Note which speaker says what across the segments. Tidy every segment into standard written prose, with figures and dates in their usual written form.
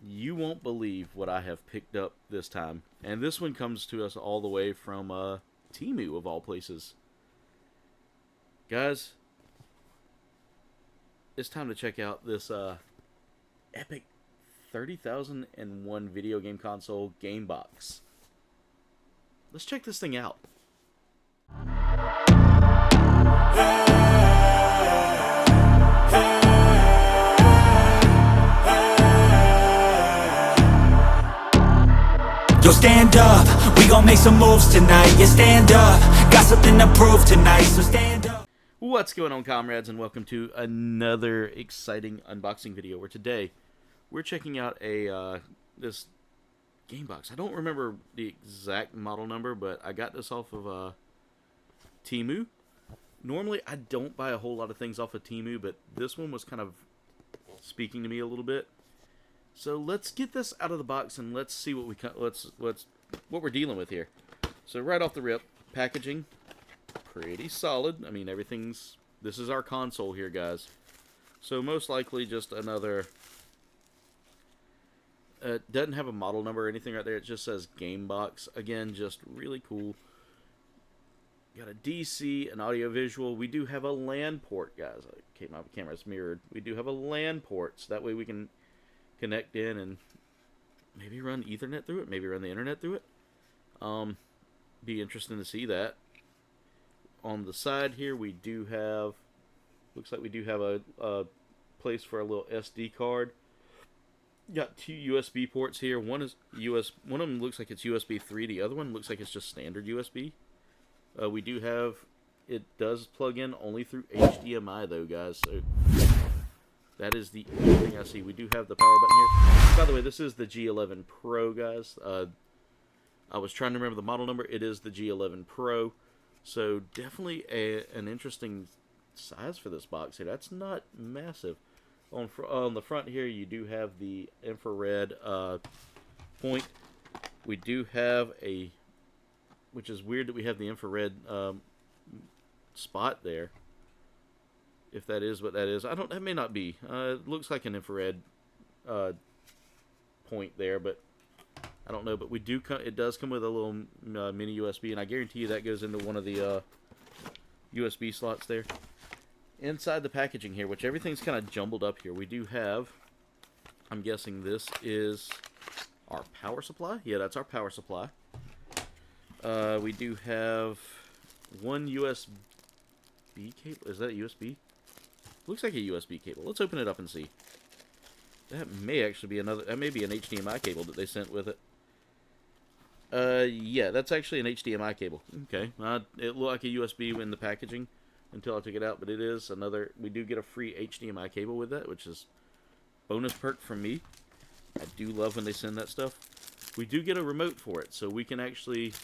Speaker 1: You won't believe what I have picked up this time. And this one comes to us all the way from Temu, of all places. Guys, it's time to check out this epic 30,001 video game console game box. Let's check this thing out.
Speaker 2: Yo, stand up, we gon' make some moves tonight. Yeah, stand up, got something to prove tonight, so stand up.
Speaker 1: What's going on, comrades, and welcome to another exciting unboxing video where today we're checking out this game box. I don't remember the exact model number, but I got this off of Temu. Normally I don't buy a whole lot of things off of Temu, but this one was kind of speaking to me a little bit. So let's get this out of the box and let's see what what we're dealing with here. So right off the rip, packaging pretty solid. I mean, this is our console here, guys. So most likely just another doesn't have a model number or anything right there. It just says game box. Again, just really cool. Got a DC, an audio visual. We do have a LAN port, guys. Okay, my camera's mirrored. We do have a LAN port, so that way we can connect in and maybe run Ethernet through it, maybe run the internet through it. Be interesting to see that. On the side here, we do have, looks like we do have a place for a little SD card. Got two USB ports here. One of them looks like it's USB 3. The other one looks like it's just standard USB. We do have, it does plug in only through HDMI though, guys. So that is the only thing I see. We do have the power button here. By the way, this is the G11 Pro, guys. I was trying to remember the model number. It is the G11 Pro. So definitely an interesting size for this box here. That's not massive. On the front here, you do have the infrared point. We do have which is weird that we have the infrared spot there. If that is what that is, that may not be. It looks like an infrared point there, but I don't know. But we do it does come with a little mini USB, and I guarantee you that goes into one of the USB slots there. Inside the packaging here, which everything's kind of jumbled up here, we do have, I'm guessing this is our power supply. Yeah, that's our power supply. We do have one USB cable. Is that a USB? Looks like a USB cable. Let's open it up and see. That may actually be that may be an HDMI cable that they sent with it. Yeah, that's actually an HDMI cable. Okay. It looked like a USB in the packaging until I took it out, but it is another. We do get a free HDMI cable with that, which is bonus perk from me. I do love when they send that stuff. We do get a remote for it, so we can actually.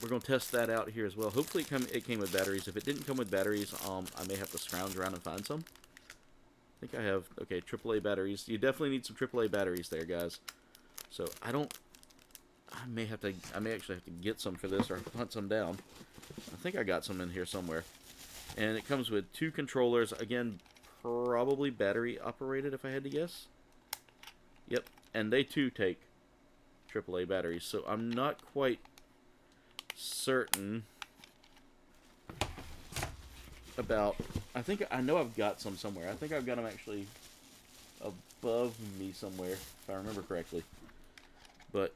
Speaker 1: We're going to test that out here as well. Hopefully it came with batteries. If it didn't come with batteries, I may have to scrounge around and find some. I think I have, okay, AAA batteries. You definitely need some AAA batteries there, guys. So I may actually have to get some for this or hunt some down. I think I got some in here somewhere. And it comes with two controllers. Again, probably battery operated if I had to guess. Yep, and they too take AAA batteries. So I'm not quite certain about. I know I've got some somewhere. I think I've got them actually above me somewhere, if I remember correctly. But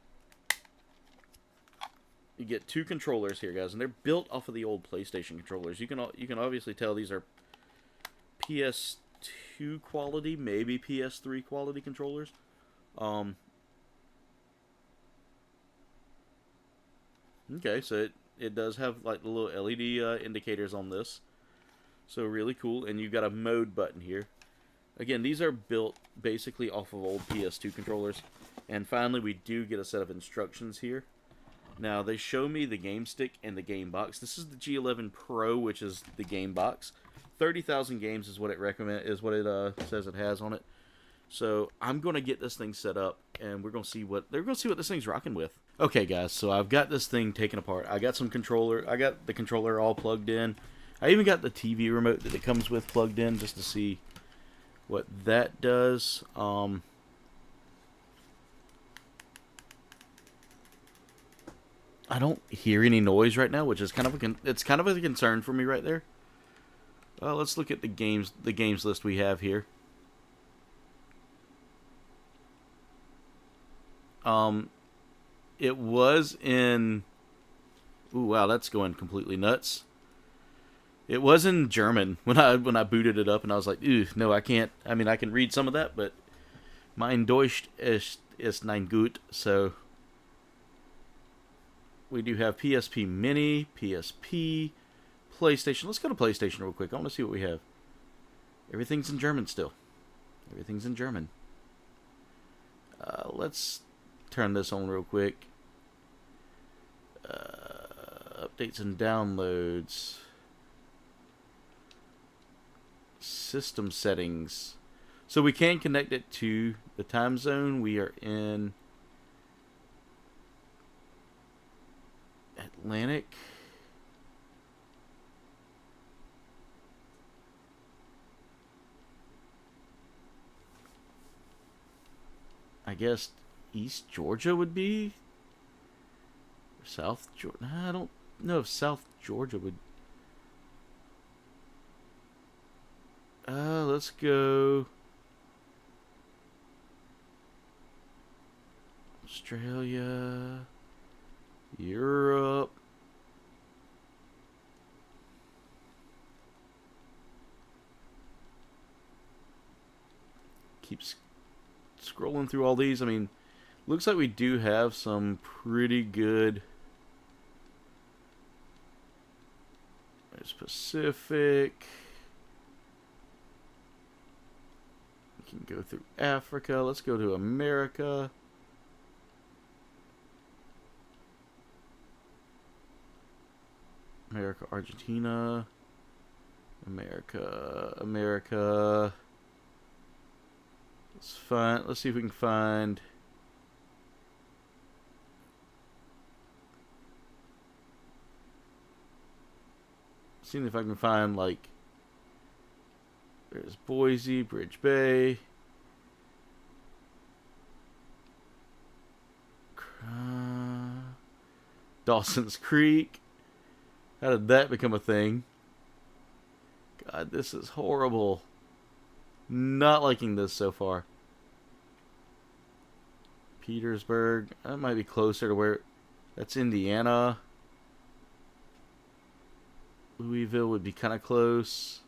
Speaker 1: you get two controllers here, guys, and they're built off of the old PlayStation controllers. You can obviously tell these are PS2 quality, maybe PS3 quality controllers. Okay, so it does have like the little LED indicators on this. So really cool. And you've got a mode button here. Again, these are built basically off of old PS2 controllers. And finally, we do get a set of instructions here. Now, they show me the game stick and the game box. This is the G11 Pro, which is the game box. 30,000 games is what it says it has on it. So I'm going to get this thing set up, and we're going to see what this thing's rocking with. Okay, guys, so I've got this thing taken apart. I got the controller all plugged in. I even got the TV remote that it comes with plugged in just to see what that does. I don't hear any noise right now, which is kind of it's kind of a concern for me right there. Let's look at the games list we have here. It was in. Ooh, wow, that's going completely nuts. It was in German when I booted it up, and I was like, "Ew, no, I can't." I mean, I can read some of that, but mein Deutsch ist nicht gut. So we do have PSP Mini, PSP, PlayStation. Let's go to PlayStation real quick. I want to see what we have. Everything's in German still. Everything's in German. Let's turn this on real quick. Updates and downloads. System settings. So we can connect it to the time zone. We are in Atlantic. I guess East Georgia would be. Or South Georgia. I don't know if South Georgia would. Let's go Australia, Europe. Keeps scrolling through all these. I mean, looks like we do have some pretty good. There's Pacific. Can go through Africa. Let's go to America. America, Argentina. America. Let's see if we can find. Seeing if I can find like. There's Boise, Bridge Bay. Dawson's Creek. How did that become a thing? God, this is horrible. Not liking this so far. Petersburg. That might be closer to where. That's Indiana. Louisville would be kind of close.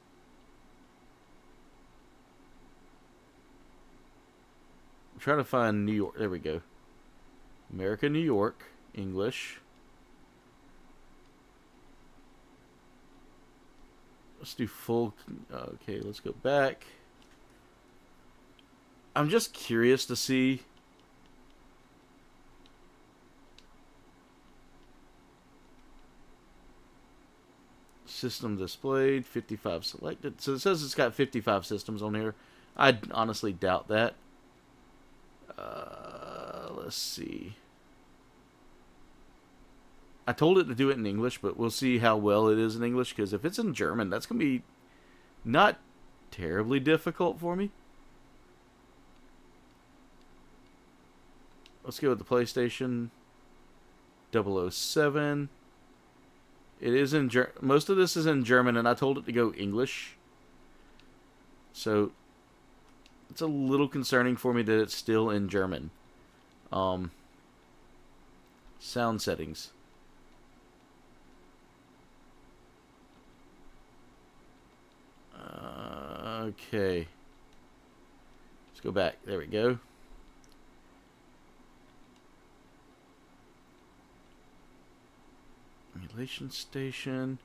Speaker 1: I'm trying to find New York. There we go. America, New York. English. Let's do full. Okay, let's go back. I'm just curious to see. System displayed, 55 selected. So it says it's got 55 systems on here. I honestly doubt that. Let's see. I told it to do it in English, but we'll see how well it is in English, because if it's in German, that's going to be not terribly difficult for me. Let's go with the PlayStation 007. It is in most of this is in German, and I told it to go English. So it's a little concerning for me that it's still in German. Sound settings. Okay. Let's go back. There we go. Emulation station.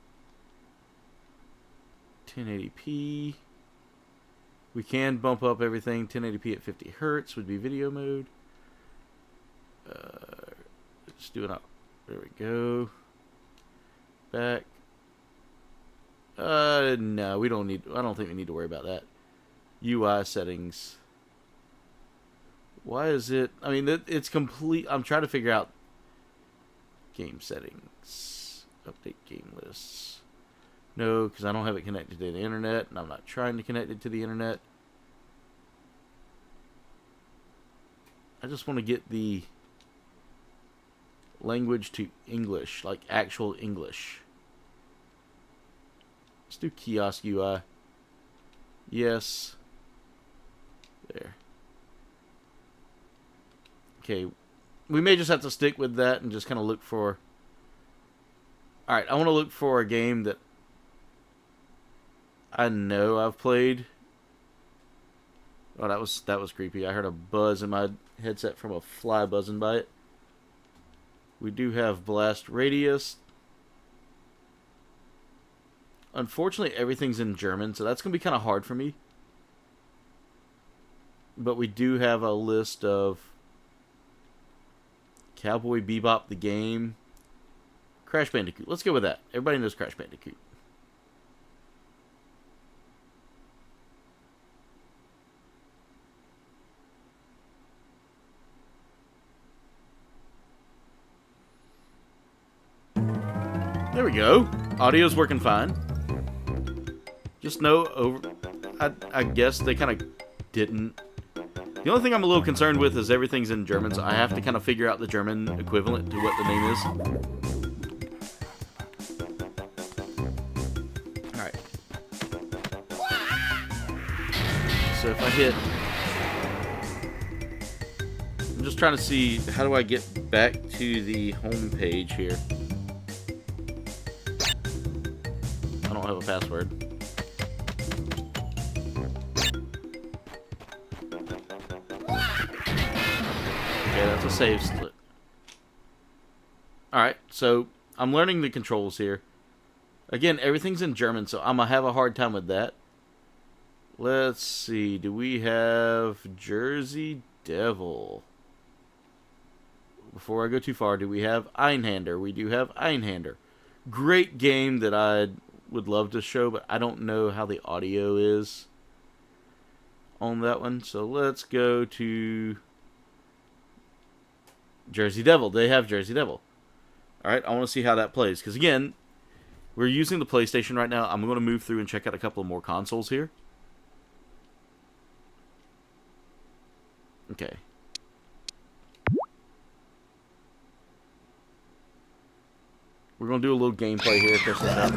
Speaker 1: 1080p. We can bump up everything. 1080p at 50 hertz would be video mode. Let's do it out. There we go. Back. No, we don't need. I don't think we need to worry about that. UI settings. Why is it? I mean, it's complete. I'm trying to figure out game settings. Update game lists. No, because I don't have it connected to the internet, and I'm not trying to connect it to the internet. I just want to get the language to English, like actual English. Let's do kiosk UI. Yes. There. Okay. We may just have to stick with that and just kind of look for... Alright, I want to look for a game that I know I've played. Oh, that was creepy. I heard a buzz in my headset from a fly buzzing by it. We do have Blast Radius. Unfortunately, everything's in German, so that's going to be kind of hard for me. But we do have a list of Cowboy Bebop the game. Crash Bandicoot. Let's go with that. Everybody knows Crash Bandicoot. There we go. Audio's working fine. Just know I guess they kind of didn't. The only thing I'm a little concerned with is everything's in German, so I have to kind of figure out the German equivalent to what the name is. Alright. So if I hit... I'm just trying to see, how do I get back to the home page here? I don't have a password. Okay, that's a save split. Alright, so I'm learning the controls here. Again, everything's in German, so I'm going to have a hard time with that. Let's see, do we have Jersey Devil? Before I go too far, do we have Einhander? We do have Einhander. Great game that I would love to show, but I don't know how the audio is on that one. So let's go to Jersey Devil. They have Jersey Devil. Alright, I want to see how that plays. Because again, we're using the PlayStation right now. I'm going to move through and check out a couple of more consoles here. Okay. We're going to do a little gameplay here. Test this out.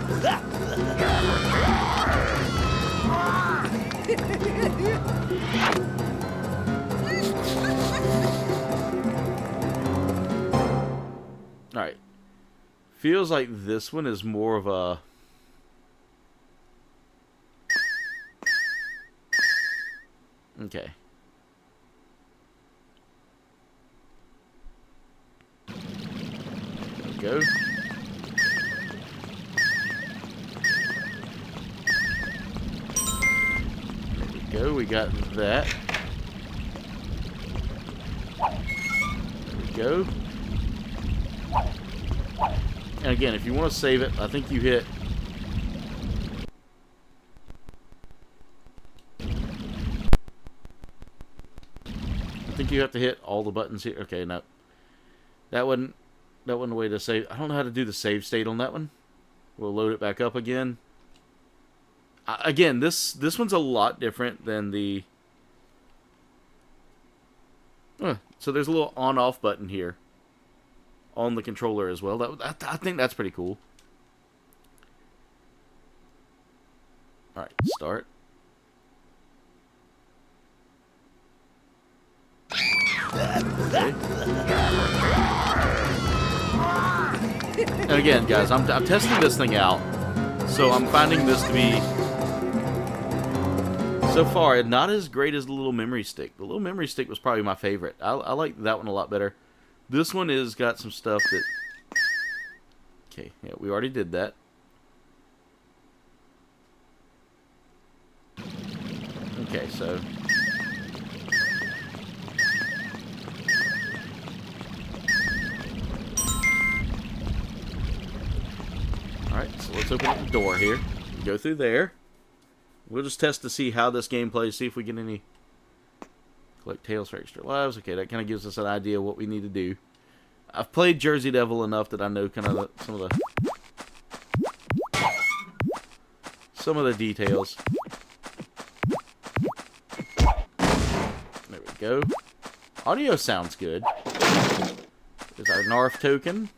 Speaker 1: Alright. Feels like this one is more of a... Okay. There we go. We got that. There we go. And again, if you want to save it, I think you hit... I think you have to hit all the buttons here. Okay, no. That wasn't the way to save. I don't know how to do the save state on that one. We'll load it back up again. Again, this one's a lot different than the... so there's a little on-off button here on the controller as well. I think that's pretty cool. Alright, start. Okay. And again, guys, I'm testing this thing out, so I'm finding this to be... So far, not as great as the little memory stick. The little memory stick was probably my favorite. I like that one a lot better. This one has got some stuff that... Okay, yeah, we already did that. Okay, so... Alright, so let's open up the door here. Go through there. We'll just test to see how this game plays, see if we get any... Collect tails for extra lives. Okay, that kind of gives us an idea of what we need to do. I've played Jersey Devil enough that I know kind of some of the details. There we go. Audio sounds good. There's our Narf token.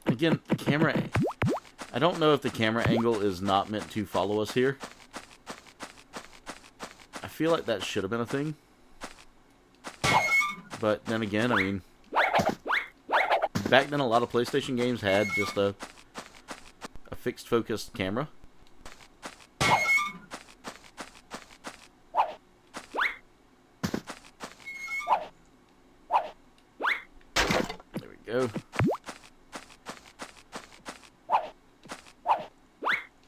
Speaker 1: Again, the camera... I don't know if the camera angle is not meant to follow us here. I feel like that should have been a thing. But then again, I mean... Back then, a lot of PlayStation games had just a fixed focused camera. There we go.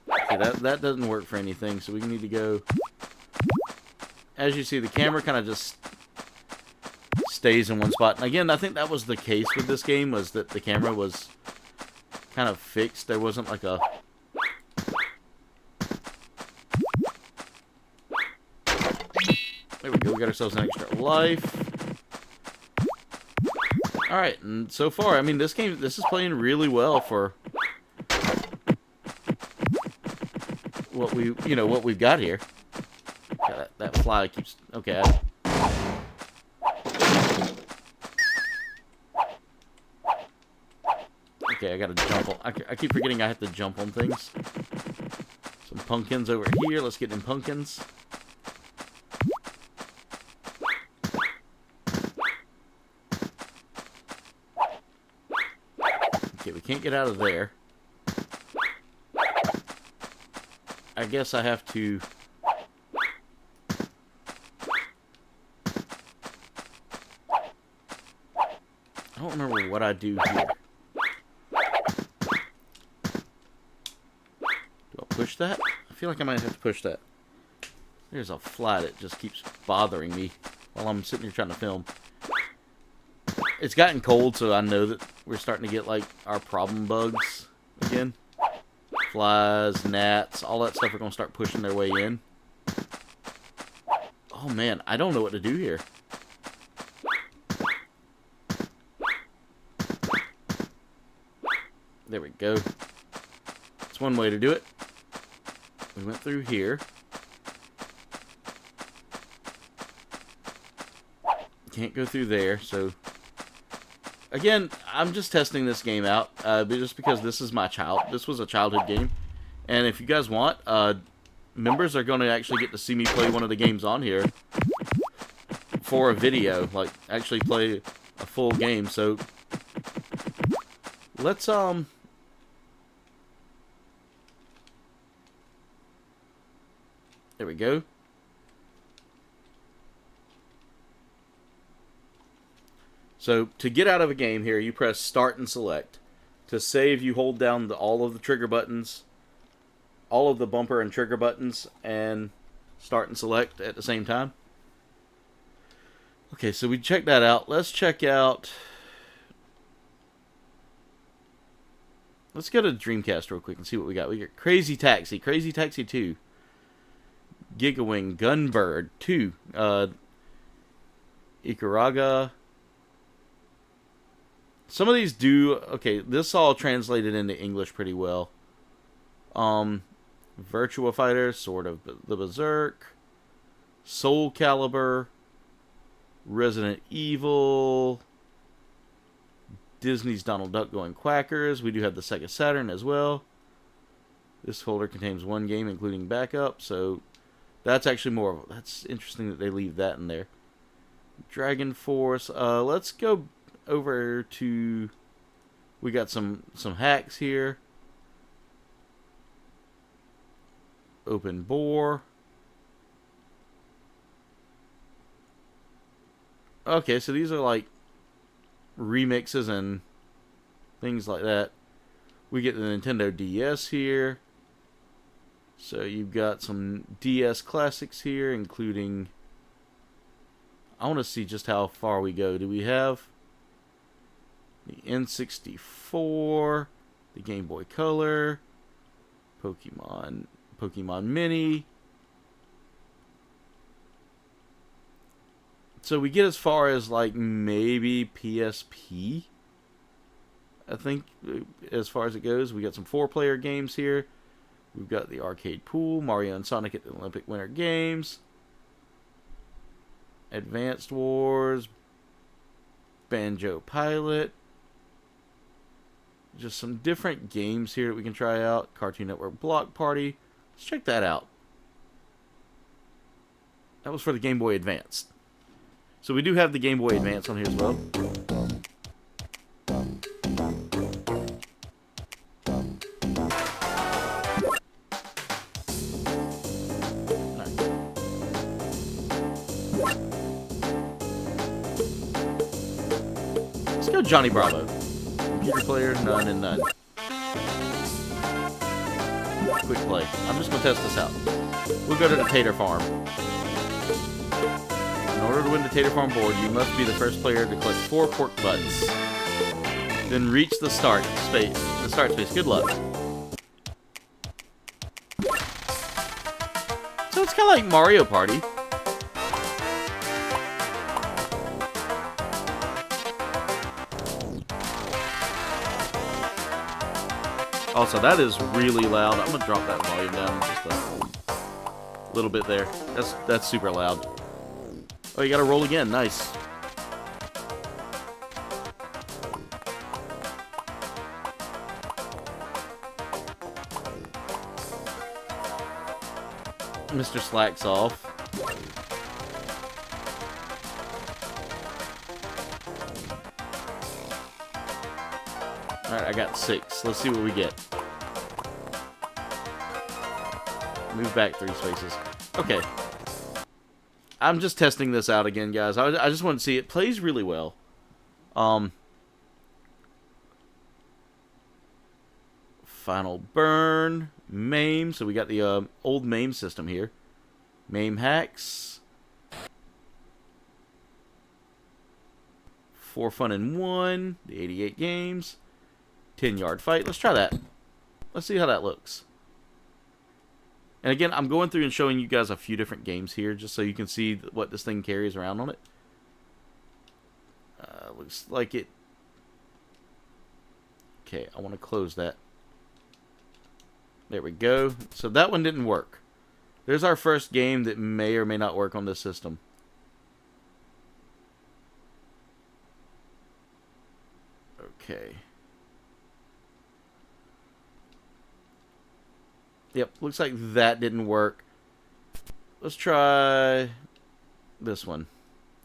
Speaker 1: Okay, that doesn't work for anything, so we need to go... As you see, the camera kind of just stays in one spot. And again, I think that was the case with this game, was that the camera was kind of fixed. There wasn't like a... There we go, we got ourselves an extra life. Alright, and so far, I mean, this is playing really well for what we've got here. Yeah, that fly keeps... Okay, Okay, I gotta jump on... I keep forgetting I have to jump on things. Some pumpkins over here. Let's get them pumpkins. Okay, we can't get out of there. I guess I have to... I don't remember what I do here. Push that? I feel like I might have to push that. There's a fly that just keeps bothering me while I'm sitting here trying to film. It's gotten cold, so I know that we're starting to get, like, our problem bugs again. Flies, gnats, all that stuff are going to start pushing their way in. Oh, man, I don't know what to do here. There we go. That's one way to do it. We went through here. Can't go through there, so... Again, I'm just testing this game out, just because this was a childhood game. And if you guys want, members are going to actually get to see me play one of the games on here for a video. Like, actually play a full game, so... Let's, There we go. So, to get out of a game here, you press Start and Select. To save, you hold down all of the trigger buttons, all of the bumper and trigger buttons, and Start and Select at the same time. Okay, so we checked that out. Let's check out... Let's go to Dreamcast real quick and see what we got. We got Crazy Taxi 2. Gigawing, Gunbird 2, Icaraga. Some of these do... Okay, this all translated into English pretty well. Virtua Fighter, Sword of the Berserk, Soul Calibur, Resident Evil, Disney's Donald Duck Going Quackers. We do have the Sega Saturn as well. This folder contains one game, including backup, so... That's actually more... That's interesting that they leave that in there. Dragon Force. Let's go over to... We got some hacks here. Open Bore. Okay, so these are like remixes and things like that. We get the Nintendo DS here. So you've got some DS classics here, including... I want to see just how far we go. Do we have the N64, the Game Boy Color, Pokemon Mini? So we get as far as like maybe PSP. I think as far as it goes, we got some 4-player games here. We've got the arcade pool, Mario and Sonic at the Olympic Winter Games, Advanced Wars, Banjo Pilot. Just some different games here that we can try out. Cartoon Network Block Party. Let's check that out. That was for the Game Boy Advance. So we do have the Game Boy Advance on here as well. Let's go Johnny Bravo. Computer player, none and none. Quick play. I'm just going to test this out. We'll go to the Tater Farm. In order to win the Tater Farm board, you must be the first player to collect 4 pork butts. Then reach the start space. Good luck. So it's kind of like Mario Party. Also, that is really loud. I'm gonna drop that volume down just a little bit there. That's super loud. Oh, you gotta roll again. Nice. Mr. Slacks off. Alright, I got 6. Let's see what we get. Move back 3 spaces. Okay. I'm just testing this out again, guys. I just want to see. It plays really well. Final Burn. MAME. So we got the old MAME system here. MAME hacks. 4 Fun in 1. The 88 games. 10-yard fight. Let's try that. Let's see how that looks. And again, I'm going through and showing you guys a few different games here, just so you can see what this thing carries around on it. Looks like it... Okay, I want to close that. There we go. So that one didn't work. There's our first game that may or may not work on this system. Okay. Yep, looks like that didn't work. Let's try this one.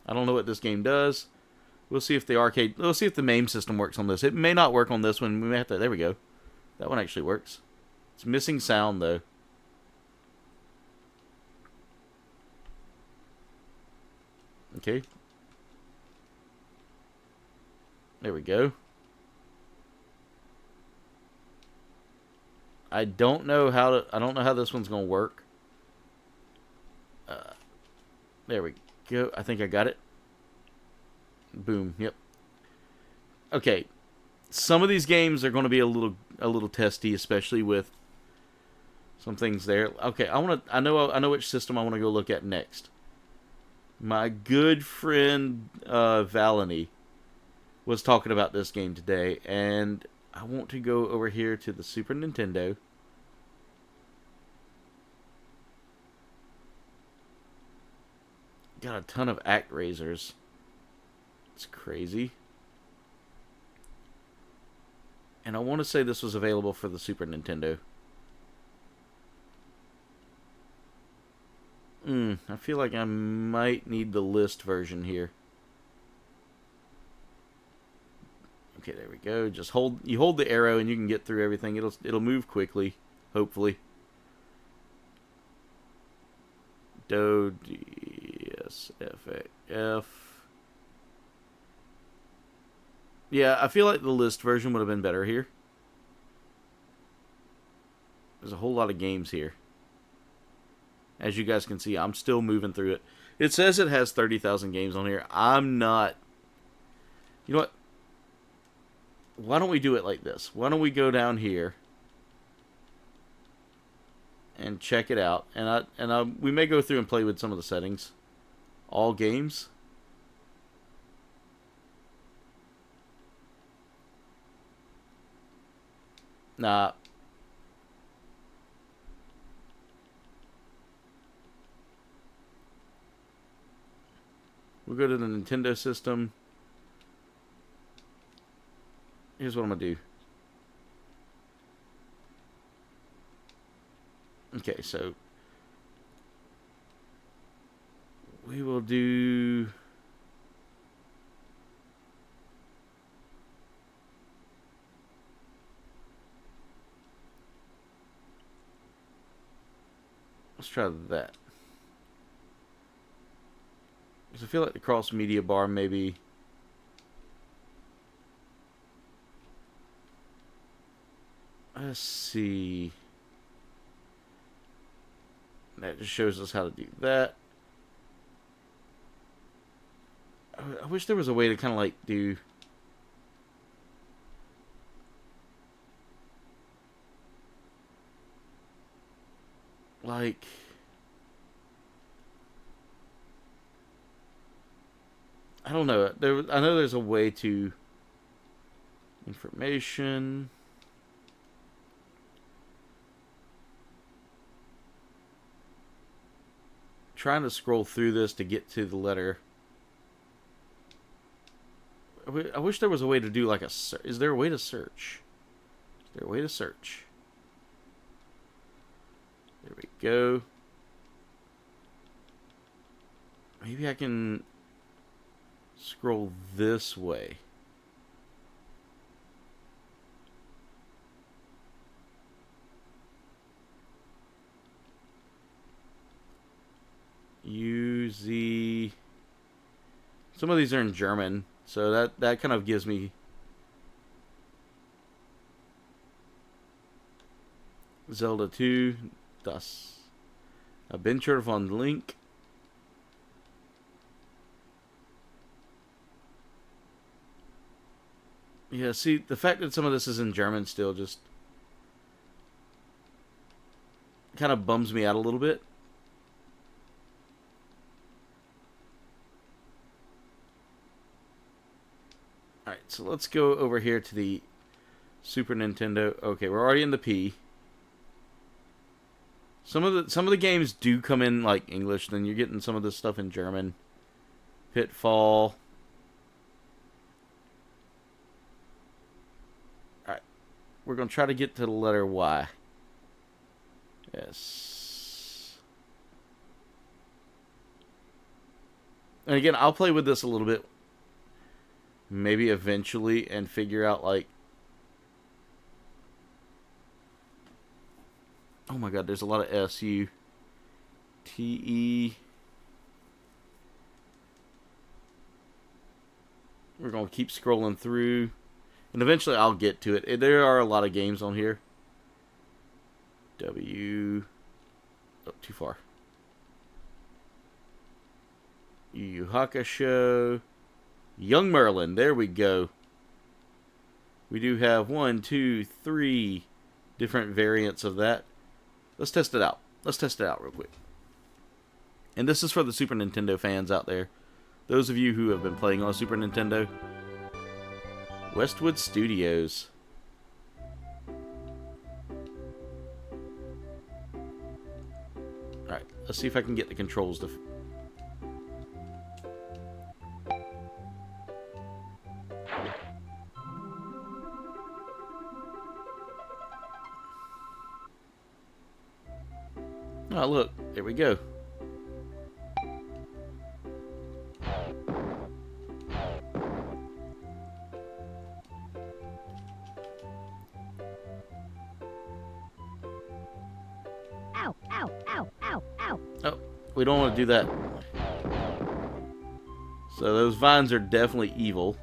Speaker 1: I don't know what this game does. We'll see if the arcade... We'll see if the MAME system works on this. It may not work on this one. We may have to... There we go. That one actually works. It's missing sound, though. Okay. There we go. I don't know how this one's gonna work. There we go. I think I got it. Boom. Yep. Okay. Some of these games are going to be a little testy, especially with some things there. Okay, I know which system I want to go look at next. My good friend Valony was talking about this game today, and I want to go over here to the Super Nintendo. Got a ton of act razors. It's crazy. And I want to say this was available for the Super Nintendo. I feel like I might need the list version here. Okay, there we go. Just hold the arrow and you can get through everything. It'll move quickly, hopefully. Do, D, S, F, A, F. Yeah, I feel like the list version would have been better here. There's a whole lot of games here. As you guys can see, I'm still moving through it. It says it has 30,000 games on here. I'm not... You know what? Why don't we do it like this? Why don't we go down here and check it out? And we may go through and play with some of the settings. All games. Nah. We'll go to the Nintendo system. Here's what I'm going to do. Okay, so we will do... Let's try that. Because I feel like the cross media bar maybe... Let's see. That just shows us how to do that. I wish there was a way to kind of like do... Like... I don't know. I know there's a way to... Information... Trying to scroll through this to get to the letter. I wish there was a way to do like a... Is there a way to search? Is there a way to search? There we go. Maybe I can scroll this way. UZ. Some of these are in German, so that kind of gives me Zelda 2, Das Adventure von Link. Yeah, see, the fact that some of this is in German still just kind of bums me out a little bit. Alright, so let's go over here to the Super Nintendo. Okay, we're already in the P. Some of the games do come in like English, then you're getting some of this stuff in German. Pitfall. Alright. We're gonna try to get to the letter Y. Yes. And again, I'll play with this a little bit. Maybe eventually and figure out like... Oh my god, there's a lot of S-U. T-E. We're going to keep scrolling through. And eventually I'll get to it. There are a lot of games on here. W. Oh, too far. Yu Yu Hakusho. Young Merlin. There we go. We do have 1, 2, 3 different variants of that. Let's test it out. Let's test it out real quick. And this is for the Super Nintendo fans out there. Those of you who have been playing on a Super Nintendo. Westwood Studios. Alright, let's see if I can get the controls to... Oh, look. There we go.
Speaker 3: Ow, ow, ow, ow, ow.
Speaker 1: Oh, we don't want to do that. So those vines are definitely evil.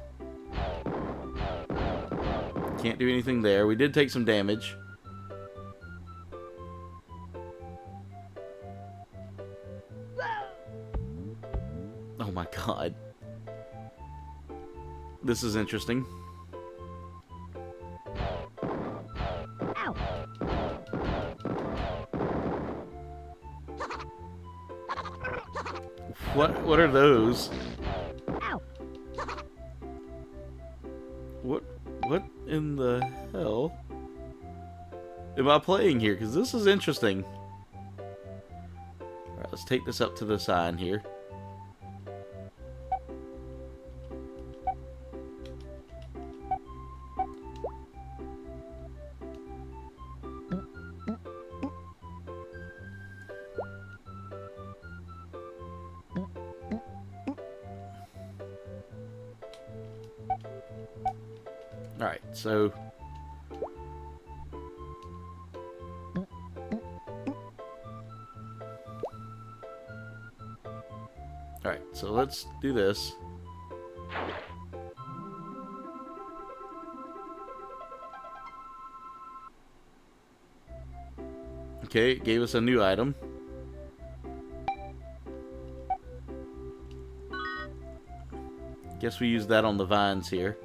Speaker 1: Can't do anything there. We did take some damage. Oh my god. This is interesting.
Speaker 3: Ow.
Speaker 1: What are those?
Speaker 3: Ow.
Speaker 1: What in the hell am I playing here? Because this is interesting. Alright, let's take this up to the side here. Alright, so... Alright, so let's do this. Okay, it gave us a new item. Guess we use that on the vines here.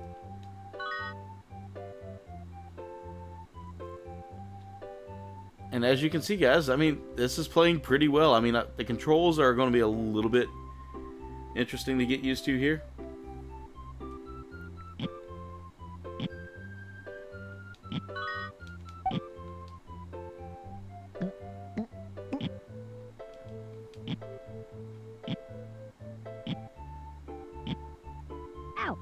Speaker 1: And as you can see, guys, I mean, this is playing pretty well. I mean, the controls are going to be a little bit interesting to get used to here.
Speaker 3: Ow.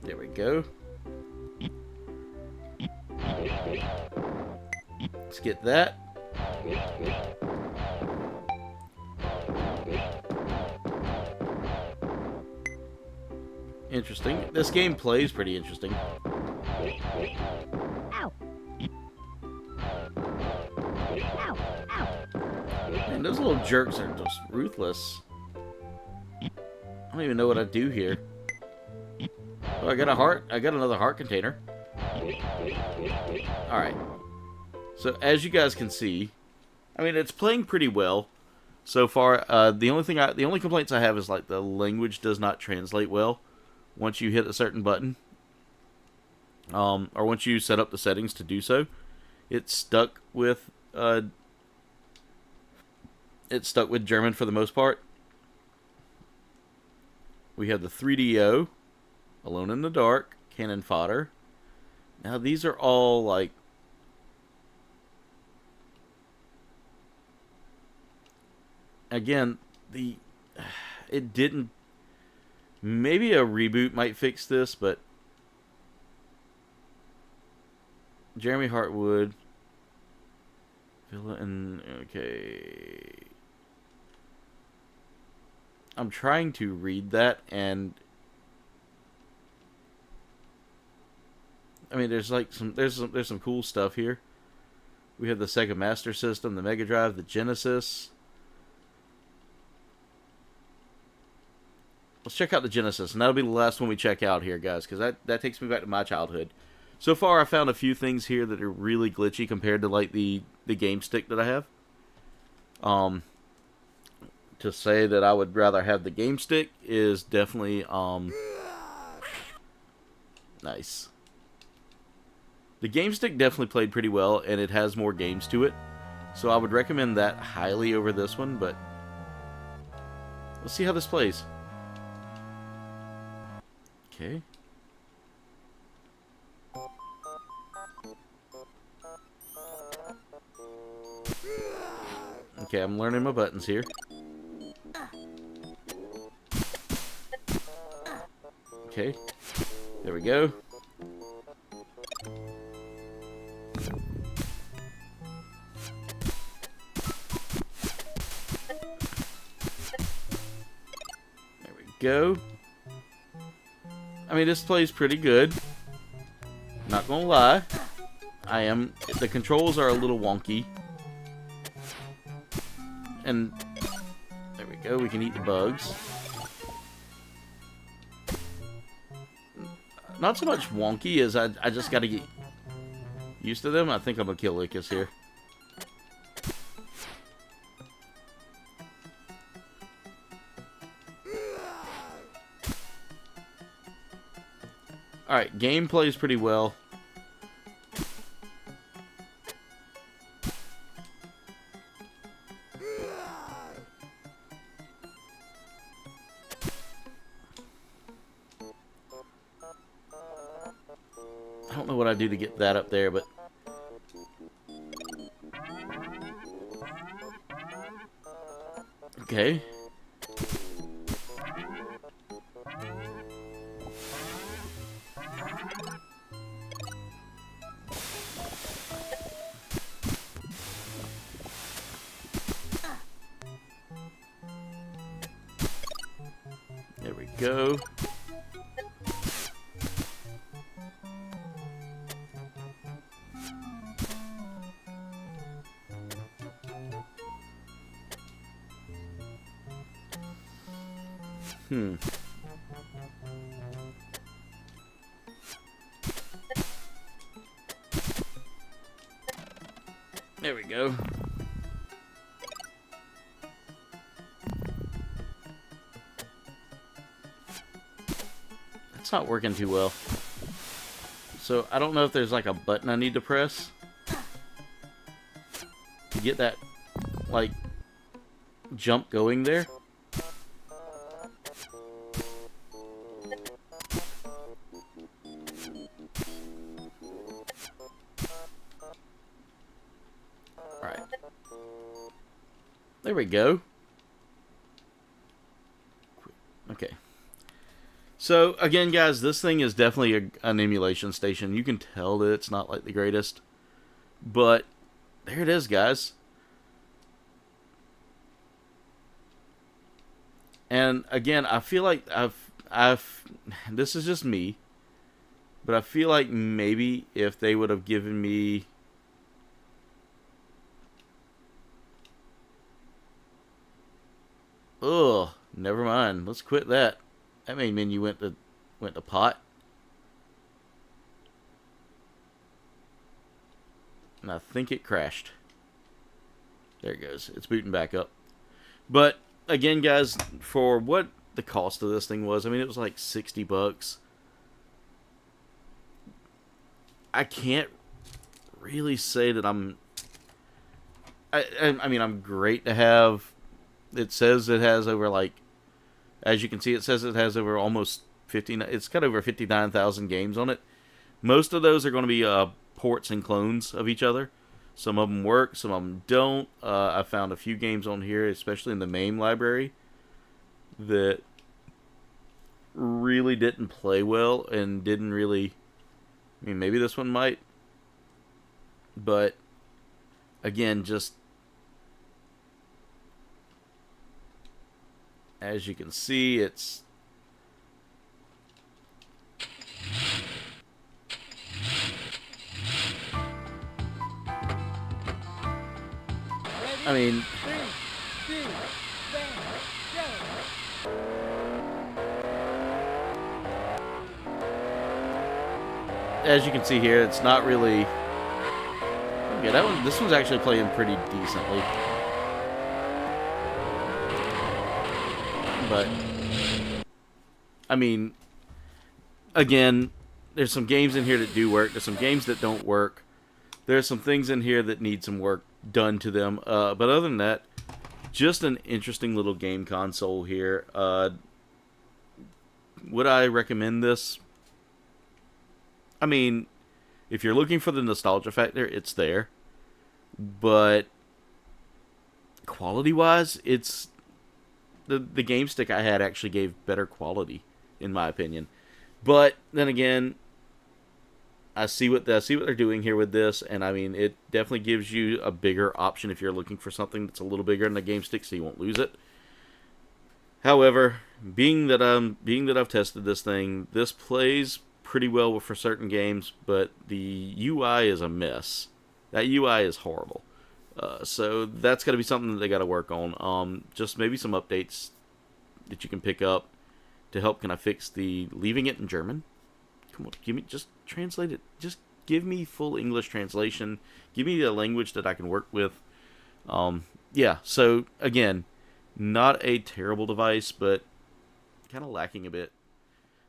Speaker 1: There we go. Let's get that. Interesting. This game plays pretty interesting.
Speaker 3: Ow. Ow. Ow.
Speaker 1: Man, those little jerks are just ruthless. I don't even know what I do here. Oh, I got a heart. I got another heart container. Alright. So, as you guys can see, I mean, it's playing pretty well so far. The only complaints I have is, like, the language does not translate well once you hit a certain button. Or once you set up the settings to do so. It's stuck with German for the most part. We have the 3DO, Alone in the Dark, Cannon Fodder. Now these are all like... Again, it didn't... Maybe a reboot might fix this, but... Jeremy Hartwood... Villain... Okay... I'm trying to read that, and... I mean, there's like there's some cool stuff here. We have the Sega Master System, the Mega Drive, the Genesis. Let's check out the Genesis, and that'll be the last one we check out here, guys, because that takes me back to my childhood. So far, I found a few things here that are really glitchy compared to like the game stick that I have. To say that I would rather have the game stick is definitely nice. The game stick definitely played pretty well, and it has more games to it. So I would recommend that highly over this one, but let's see how this plays. Okay. Okay, I'm learning my buttons here. Okay. There we go. Go. I mean, this plays pretty good. Not gonna lie. The controls are a little wonky. And there we go, we can eat the bugs. Not so much wonky as I just gotta get used to them. I think I'm gonna kill Lucas here. Alright, game plays pretty well. I don't know what I do to get that up there, but... Okay. go. There we go. That's not working too well. So I don't know if there's like a button I need to press to get that like jump going there. Alright. There we go. Okay. So, again, guys, this thing is definitely an emulation station. You can tell that it's not like the greatest. But, there it is, guys. And, again, I feel like this is just me. But I feel like maybe if they would have given me... Ugh, never mind. Let's quit that. That main menu went to pot. And I think it crashed. There it goes. It's booting back up. But again, guys, for what the cost of this thing was, I mean, it was like $60. I can't really say that I mean, I'm great to have. It says it has over like, as you can see, it says it has over almost 50. It's got over 59,000 games on it. Most of those are going to be ports and clones of each other. Some of them work, some of them don't. I found a few games on here, especially in the MAME library, that really didn't play well and didn't really... I mean, maybe this one might. But, again, just... as you can see, it's... I mean... as you can see here, it's not really... yeah, that one, this one's actually playing pretty decently. But, I mean, again, there's some games in here that do work. There's some games that don't work. There's some things in here that need some work done to them. But other than that, just an interesting little game console here. Would I recommend this? I mean, if you're looking for the nostalgia factor, it's there. But quality-wise, it's... The game stick I had actually gave better quality, in my opinion. But then again, I see what they're doing here with this, and I mean, it definitely gives you a bigger option if you're looking for something that's a little bigger than the game stick, so you won't lose it. However, being that I've tested this thing, this plays pretty well for certain games, but the UI is a mess. That UI is horrible. So that's got to be something that they got to work on. Just maybe some updates that you can pick up to help kind of fix the leaving it in German. Come on, just translate it. Just give me full English translation. Give me a language that I can work with. Yeah. So again, not a terrible device, but kind of lacking a bit.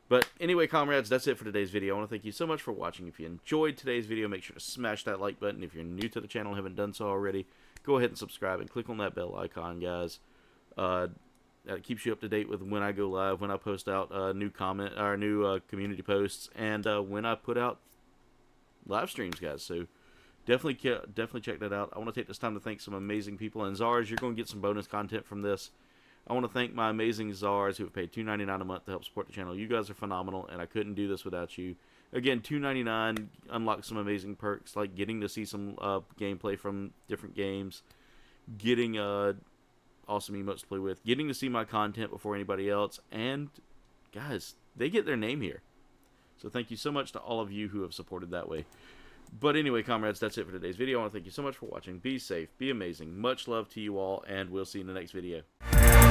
Speaker 1: But anyway, comrades, that's it for today's video. I want to thank you so much for watching. If you enjoyed today's video, make sure to smash that like button. If you're new to the channel and haven't done so already, go ahead and subscribe and click on that bell icon, guys. That keeps you up to date with when I go live, when I post out new community posts, and when I put out live streams, guys. So definitely check that out. I want to take this time to thank some amazing people. And Czars, you're going to get some bonus content from this. I want to thank my amazing Czars who have paid $2.99 a month to help support the channel. You guys are phenomenal, and I couldn't do this without you. Again, $2.99 unlocks some amazing perks, like getting to see some gameplay from different games, getting awesome emotes to play with, getting to see my content before anybody else, and guys, they get their name here. So thank you so much to all of you who have supported that way. But anyway, comrades, that's it for today's video. I want to thank you so much for watching. Be safe, be amazing. Much love to you all, and we'll see you in the next video.